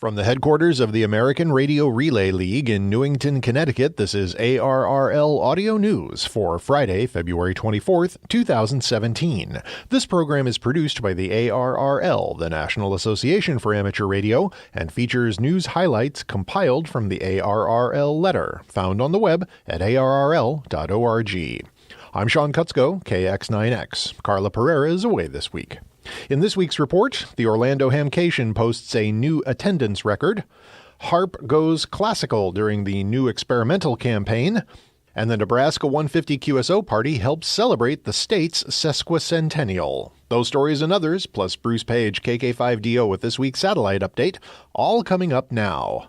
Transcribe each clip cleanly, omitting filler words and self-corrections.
From the headquarters of the American Radio Relay League in Newington, Connecticut, this is ARRL Audio News for Friday, February 24th, 2017. This program is produced by the ARRL, the National Association for Amateur Radio, and features news highlights compiled from the ARRL letter, found on the web at arrl.org. I'm Sean Kutzko, KX9X. Carla Pereira is away this week. In this week's report, the Orlando Hamcation posts a new attendance record, HARP goes classical during the new experimental campaign, and the Nebraska 150 QSO party helps celebrate the state's sesquicentennial. Those stories and others, plus Bruce Page, KK5DO with this week's satellite update, all coming up now.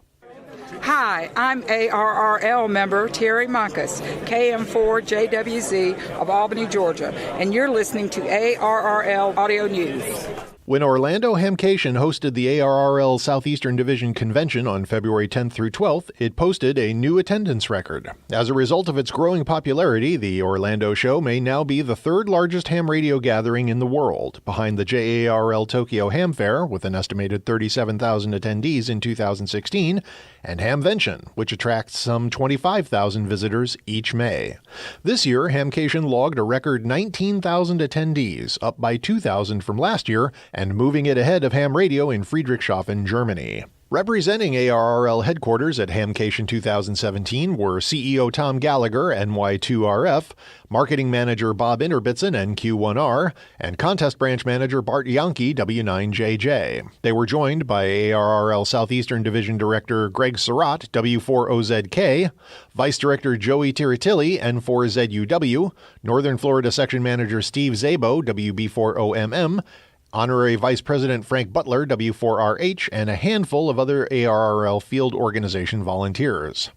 Hi, I'm ARRL member Terry Monkus, KM4JWZ of Albany, Georgia, and you're listening to ARRL Audio News. When Orlando Hamcation hosted the ARRL Southeastern Division Convention on February 10th through 12th, it posted a new attendance record. As a result of its growing popularity, the Orlando show may now be the third largest ham radio gathering in the world, behind the JARL Tokyo Ham Fair, with an estimated 37,000 attendees in 2016, and Hamvention, which attracts some 25,000 visitors each May. This year, Hamcation logged a record 19,000 attendees, up by 2,000 from last year, and moving it ahead of ham radio in Friedrichshafen, Germany. Representing ARRL headquarters at Hamcation 2017 were CEO Tom Gallagher, NY2RF, Marketing Manager Bob Innerbitzen, NQ1R, and Contest Branch Manager Bart Yankee, W9JJ. They were joined by ARRL Southeastern Division Director Greg Surratt, W4OZK, Vice Director Joey Tiratilli, N4ZUW, Northern Florida Section Manager Steve Zabo, WB4OMM, Honorary Vice President Frank Butler, W4RH, and a handful of other ARRL field organization volunteers.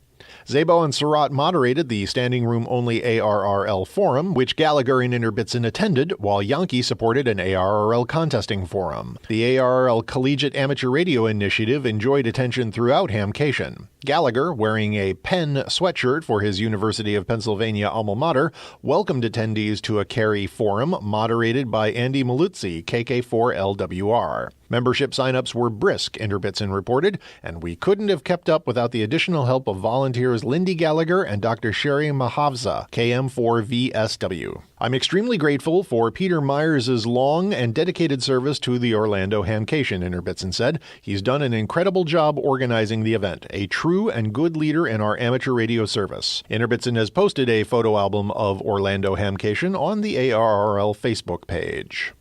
Zabo and Surratt moderated the standing room only ARRL forum, which Gallagher and Innerbitzen attended, while Yankee supported an ARRL contesting forum. The ARRL Collegiate Amateur Radio Initiative enjoyed attention throughout Hamcation. Gallagher, wearing a Penn sweatshirt for his University of Pennsylvania alma mater, welcomed attendees to a Carey forum moderated by Andy Maluzzi, KK4LWR. Membership signups were brisk, Innerbitzen reported, and we couldn't have kept up without the additional help of volunteers Lindy Gallagher and Dr. Sherry Mahavza, KM4VSW. I'm extremely grateful for Peter Myers' long and dedicated service to the Orlando Hamcation, Innerbitzen said. He's done an incredible job organizing the event, a true and good leader in our amateur radio service. Innerbitzen has posted a photo album of Orlando Hamcation on the ARRL Facebook page.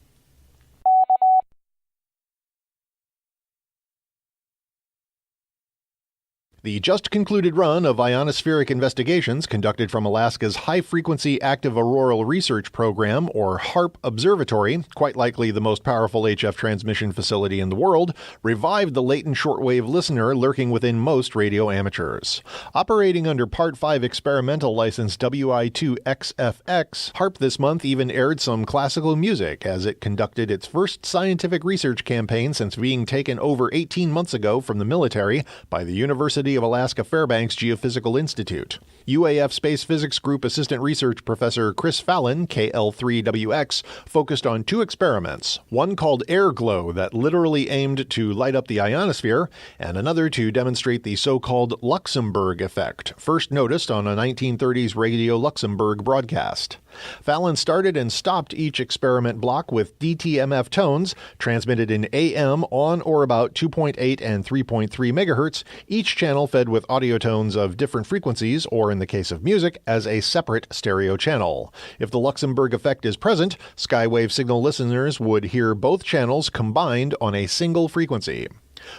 The just-concluded run of ionospheric investigations conducted from Alaska's High-Frequency Active Auroral Research Program, or HARP Observatory, quite likely the most powerful HF transmission facility in the world, revived the latent shortwave listener lurking within most radio amateurs. Operating under Part 5 experimental license WI2XFX, HARP this month even aired some classical music as it conducted its first scientific research campaign since being taken over 18 months ago from the military by the University of Alaska Fairbanks Geophysical Institute. UAF Space Physics Group Assistant Research Professor Chris Fallon, KL3WX, focused on two experiments, one called Air Glow that literally aimed to light up the ionosphere, and another to demonstrate the so-called Luxembourg effect, first noticed on a 1930s Radio Luxembourg broadcast. Fallon started and stopped each experiment block with DTMF tones, transmitted in AM on or about 2.8 and 3.3 megahertz, each channel fed with audio tones of different frequencies, or in the case of music, as a separate stereo channel. If the Luxembourg effect is present, skywave signal listeners would hear both channels combined on a single frequency.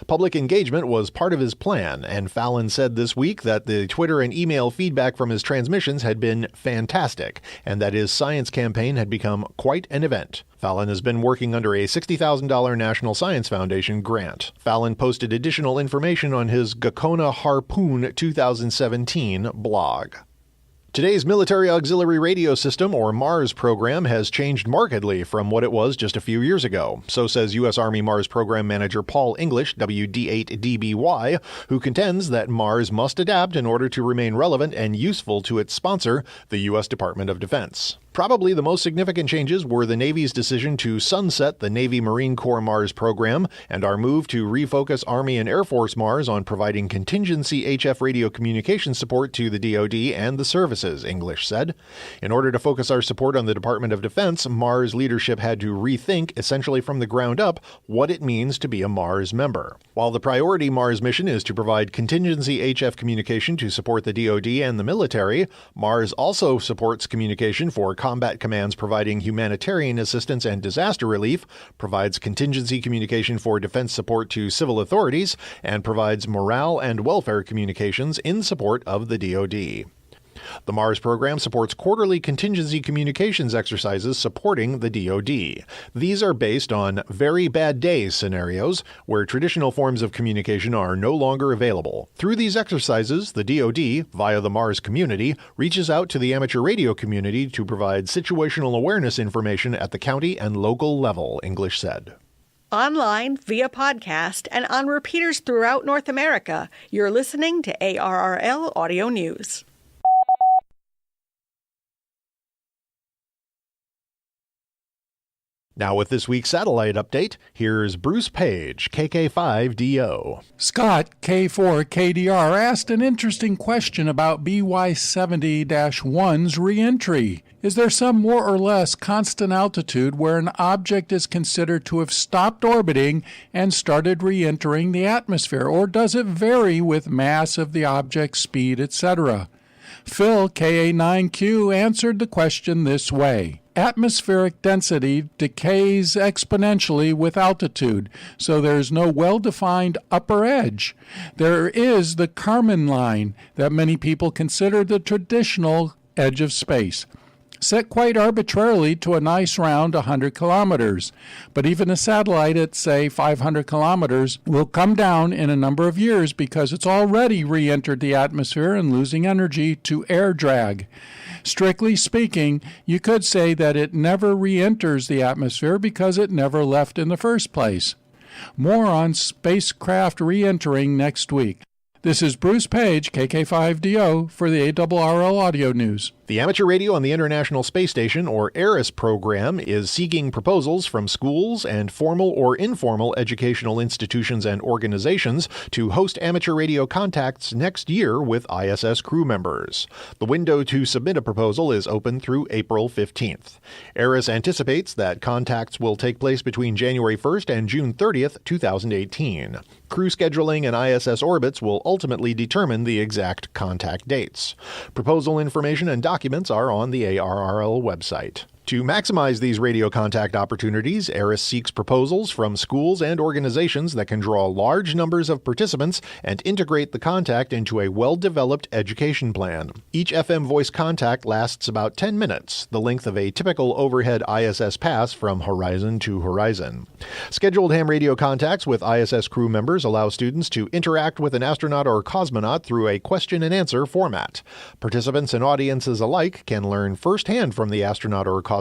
Public engagement was part of his plan, and Fallon said this week that the Twitter and email feedback from his transmissions had been fantastic, and that his science campaign had become quite an event. Fallon has been working under a $60,000 National Science Foundation grant. Fallon posted additional information on his Gakona Harpoon 2017 blog. Today's Military Auxiliary Radio System, or MARS program, has changed markedly from what it was just a few years ago. So says U.S. Army MARS Program Manager Paul English, WD8DBY, who contends that MARS must adapt in order to remain relevant and useful to its sponsor, the U.S. Department of Defense. Probably the most significant changes were the Navy's decision to sunset the Navy Marine Corps Mars program and our move to refocus Army and Air Force Mars on providing contingency HF radio communication support to the DoD and the services, English said. In order to focus our support on the Department of Defense, Mars leadership had to rethink, essentially from the ground up, what it means to be a Mars member. While the priority Mars mission is to provide contingency HF communication to support the DoD and the military, Mars also supports communication for combat commands providing humanitarian assistance and disaster relief, provides contingency communication for defense support to civil authorities, and provides morale and welfare communications in support of the DoD. The Mars program supports quarterly contingency communications exercises supporting the DoD. These are based on very bad day scenarios where traditional forms of communication are no longer available. Through these exercises, the DoD, via the Mars community, reaches out to the amateur radio community to provide situational awareness information at the county and local level, English said. Online, via podcast, and on repeaters throughout North America, you're listening to ARRL Audio News. Now with this week's satellite update, here's Bruce Page, KK5DO. Scott, K4KDR, asked an interesting question about BY-70-1's reentry. Is there some more or less constant altitude where an object is considered to have stopped orbiting and started reentering the atmosphere, or does it vary with mass of the object, speed, etc.? Phil, KA9Q, answered the question this way. Atmospheric density decays exponentially with altitude, so there's no well-defined upper edge. There is the Kármán line that many people consider the traditional edge of space, set quite arbitrarily to a nice round 100 kilometers. But even a satellite at, say, 500 kilometers will come down in a number of years because it's already re-entered the atmosphere and losing energy to air drag. Strictly speaking, you could say that it never re-enters the atmosphere because it never left in the first place. More on spacecraft re-entering next week. This is Bruce Page, KK5DO, for the ARRL Audio News. The Amateur Radio on the International Space Station, or ARRS program, is seeking proposals from schools and formal or informal educational institutions and organizations to host amateur radio contacts next year with ISS crew members. The window to submit a proposal is open through April 15th. ARRS anticipates that contacts will take place between January 1st and June 30th, 2018. Crew scheduling and ISS orbits will ultimately determine the exact contact dates. Proposal information and documents are on the ARRL website. To maximize these radio contact opportunities, ARRS seeks proposals from schools and organizations that can draw large numbers of participants and integrate the contact into a well-developed education plan. Each FM voice contact lasts about 10 minutes, the length of a typical overhead ISS pass from horizon to horizon. Scheduled ham radio contacts with ISS crew members allow students to interact with an astronaut or cosmonaut through a question-and-answer format. Participants and audiences alike can learn firsthand from the astronaut or cosmonaut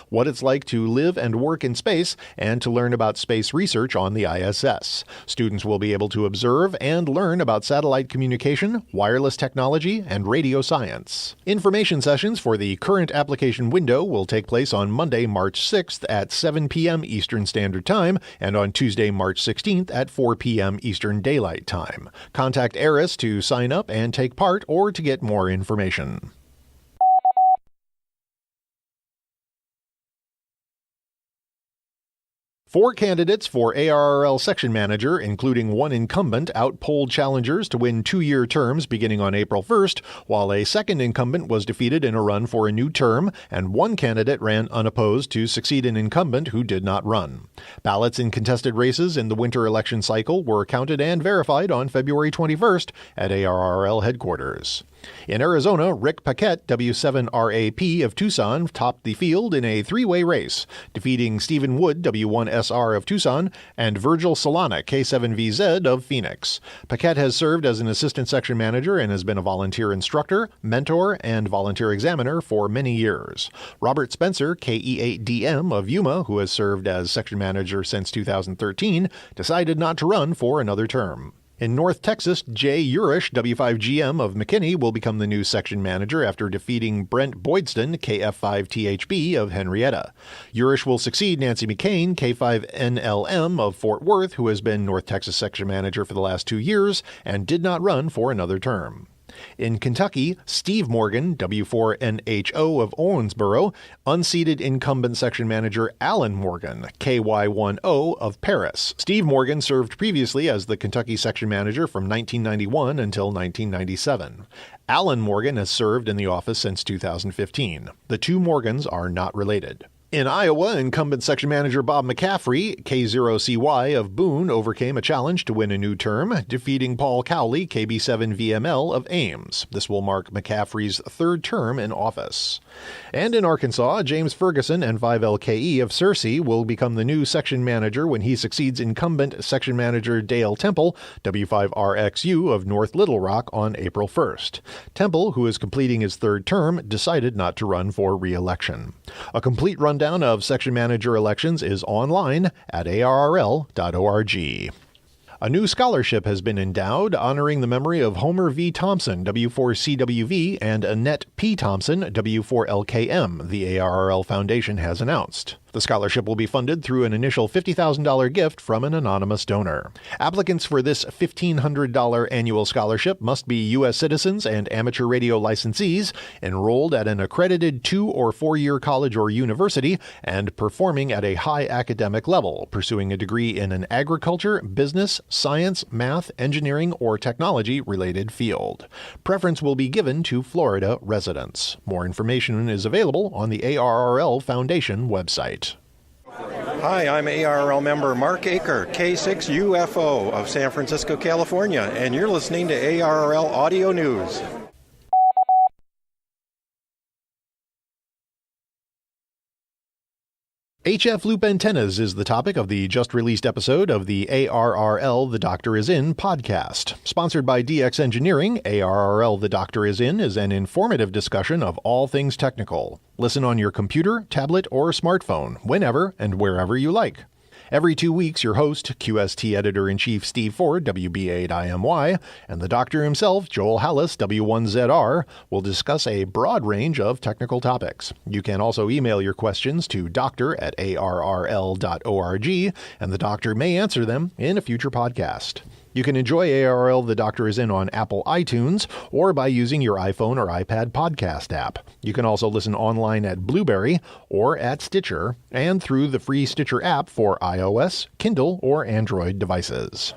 what it's like to live and work in space and to learn about space research on the ISS. Students will be able to observe and learn about satellite communication, wireless technology, and radio science. Information sessions for the current application window will take place on Monday, March 6th at 7 p.m. Eastern Standard Time and on Tuesday, March 16th at 4 p.m. Eastern Daylight Time. Contact ARRS to sign up and take part or to get more information. 4 candidates for ARRL section manager, including one incumbent, outpolled challengers to win 2-year terms beginning on April 1st, while a second incumbent was defeated in a run for a new term, and one candidate ran unopposed to succeed an incumbent who did not run. Ballots in contested races in the winter election cycle were counted and verified on February 21st at ARRL headquarters. In Arizona, Rick Paquette, W7RAP of Tucson, topped the field in a 3-way race, defeating Stephen Wood, W1SR of Tucson, and Virgil Solana, K7VZ of Phoenix. Paquette has served as an assistant section manager and has been a volunteer instructor, mentor, and volunteer examiner for many years. Robert Spencer, KE8DM of Yuma, who has served as section manager since 2013, decided not to run for another term. In North Texas, Jay Urish, W5GM of McKinney, will become the new section manager after defeating Brent Boydston, KF5THB of Henrietta. Urish will succeed Nancy McCain, K5NLM of Fort Worth, who has been North Texas section manager for the last 2 years and did not run for another term. In Kentucky, Steve Morgan, W4NHO of Owensboro, unseated incumbent section manager Alan Morgan, KY10 of Paris. Steve Morgan served previously as the Kentucky section manager from 1991 until 1997. Alan Morgan has served in the office since 2015. The two Morgans are not related. In Iowa, incumbent section manager Bob McCaffrey, K0CY of Boone, overcame a challenge to win a new term, defeating Paul Cowley, KB7VML of Ames. This will mark McCaffrey's third term in office. And in Arkansas, James Ferguson, N5LKE of Searcy, will become the new section manager when he succeeds incumbent section manager Dale Temple, W5RXU of North Little Rock, on April 1st. Temple, who is completing his third term, decided not to run for re-election. A complete rundown of section manager elections is online at ARRL.org. A new scholarship has been endowed honoring the memory of Homer V. Thompson, W4CWV, and Annette P. Thompson, W4LKM, the ARRL Foundation has announced. The scholarship will be funded through an initial $50,000 gift from an anonymous donor. Applicants for this $1,500 annual scholarship must be U.S. citizens and amateur radio licensees, enrolled at an accredited 2- or 4-year college or university, and performing at a high academic level, pursuing a degree in an agriculture, business, science, math, engineering, or technology-related field. Preference will be given to Florida residents. More information is available on the ARRL Foundation website. Hi, I'm ARRL member Mark Aker, K6UFO of San Francisco, California, and you're listening to ARRL Audio News. HF loop antennas is the topic of the just-released episode of the ARRL The Doctor Is In podcast. Sponsored by DX Engineering, ARRL The Doctor Is In is an informative discussion of all things technical. Listen on your computer, tablet, or smartphone, whenever and wherever you like. Every 2 weeks, your host, QST Editor-in-Chief Steve Ford, WB8IMY, and the doctor himself, Joel Hallis, W1ZR, will discuss a broad range of technical topics. You can also email your questions to doctor@arrl.org, and the doctor may answer them in a future podcast. You can enjoy ARRL The Doctor Is In on Apple iTunes or by using your iPhone or iPad podcast app. You can also listen online at Blueberry or at Stitcher and through the free Stitcher app for iOS, Kindle, or Android devices.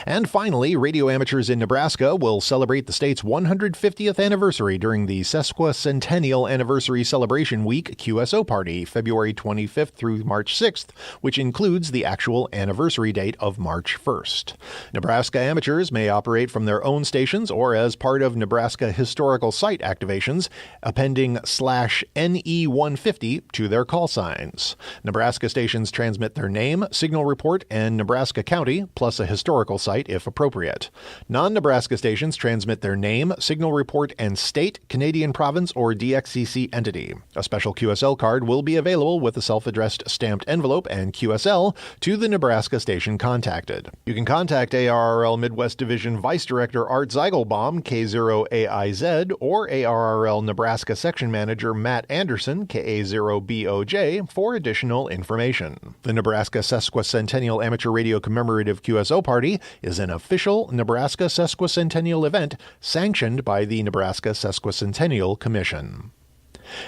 And finally, radio amateurs in Nebraska will celebrate the state's 150th anniversary during the Sesquicentennial Anniversary Celebration Week QSO Party, February 25th through March 6th, which includes the actual anniversary date of March 1st. Nebraska amateurs may operate from their own stations or as part of Nebraska Historical Site activations, appending /NE150 to their call signs. Nebraska stations transmit their name, signal report, and Nebraska County, plus a historical site if appropriate. Non-Nebraska stations transmit their name, signal report, and state, Canadian province, or DXCC entity. A special QSL card will be available with a self-addressed stamped envelope and QSL to the Nebraska station contacted. You can contact ARRL Midwest Division Vice Director Art Zeigelbaum, K0AIZ, or ARRL Nebraska Section Manager Matt Anderson, KA0BOJ, for additional information. The Nebraska Sesquicentennial Amateur Radio Commemorative QSO Party is an official Nebraska Sesquicentennial event sanctioned by the Nebraska Sesquicentennial Commission.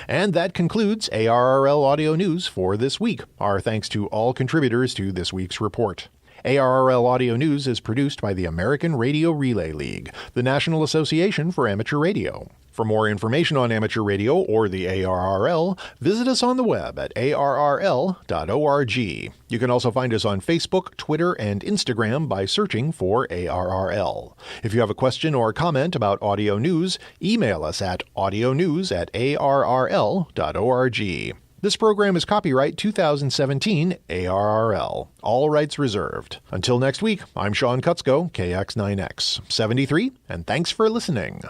And that concludes ARRL Audio News for this week. Our thanks to all contributors to this week's report. ARRL Audio News is produced by the American Radio Relay League, the National Association for Amateur Radio. For more information on amateur radio or the ARRL, visit us on the web at arrl.org. You can also find us on Facebook, Twitter, and Instagram by searching for ARRL. If you have a question or comment about audio news, email us at audionews@arrl.org. This program is copyright 2017 ARRL. All rights reserved. Until next week, I'm Sean Kutzko, KX9X 73, and thanks for listening.